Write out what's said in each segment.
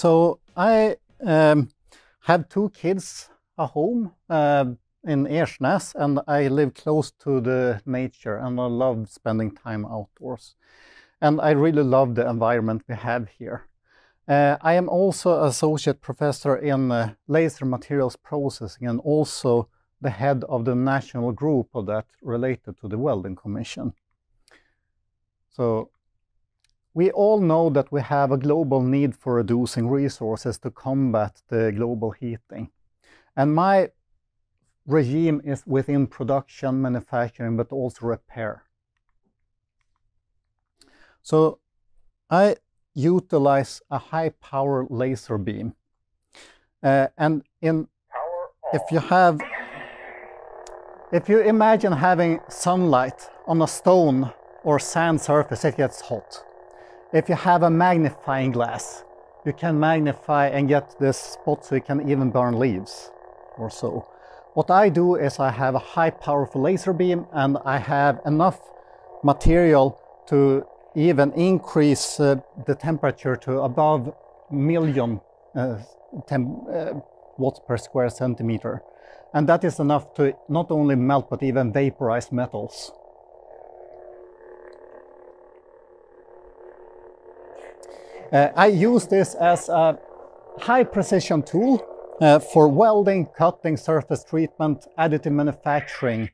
So I have two kids at home in Ersnäs, and I live close to the nature, and I love spending time outdoors. And I really love the environment we have here. I am also associate professor in laser materials processing, and also the head of the national group of that related to the Welding Commission. So we all know that we have a global need for reducing resources to combat the global heating. And my regime is within production, manufacturing, but also repair. So I utilize a high power laser beam. If you imagine having sunlight on a stone or sand surface, it gets hot. If you have a magnifying glass, you can magnify and get this spot so you can even burn leaves or so. What I do is I have a high powerful laser beam, and I have enough material to even increase the temperature to above 1,000,000 watts per square centimeter. And that is enough to not only melt but even vaporize metals. I use this as a high precision tool for welding, cutting, surface treatment, additive manufacturing,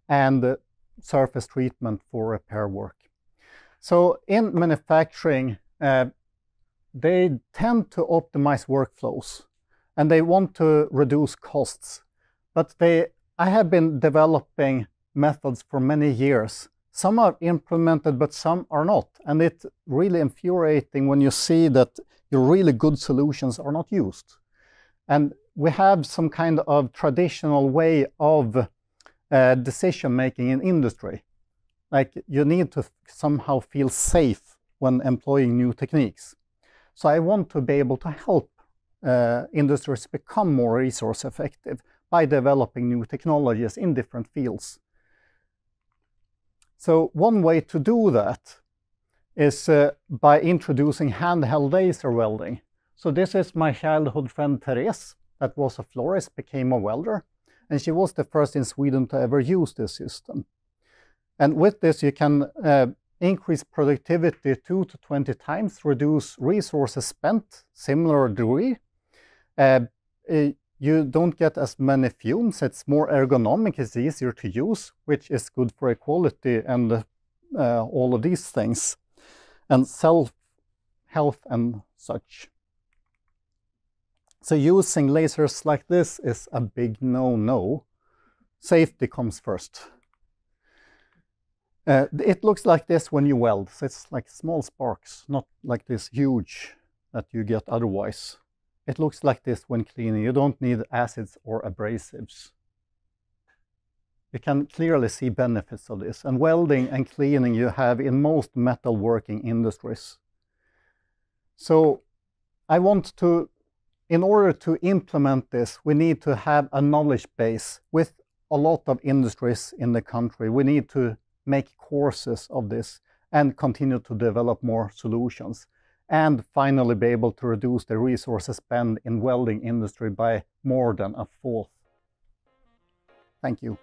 and surface treatment for repair work. So in manufacturing, they tend to optimize workflows, and they want to reduce costs. But I have been developing methods for many years. Some are implemented, but some are not. And it's really infuriating when you see that your really good solutions are not used. And we have some kind of traditional way of decision-making in industry. Like, you need to somehow feel safe when employing new techniques. So I want to be able to help industries become more resource effective by developing new technologies in different fields. So one way to do that is by introducing handheld laser welding. So this is my childhood friend Therese, that was a florist, became a welder, and she was the first in Sweden to ever use this system. And with this you can increase productivity 2 to 20 times, reduce resources spent similar degree. You don't get as many fumes, it's more ergonomic, it's easier to use, which is good for equality and all of these things, and self-health and such. So using lasers like this is a big no-no. Safety comes first. It looks like this when you weld, so it's like small sparks, not like this huge that you get otherwise. It looks like this when cleaning. You don't need acids or abrasives. You can clearly see benefits of this. And welding and cleaning you have in most metalworking industries. So I want to, in order to implement this, we need to have a knowledge base with a lot of industries in the country. We need to make courses of this and continue to develop more solutions, and finally be able to reduce the resources spent in welding industry by more than a fourth. Thank you.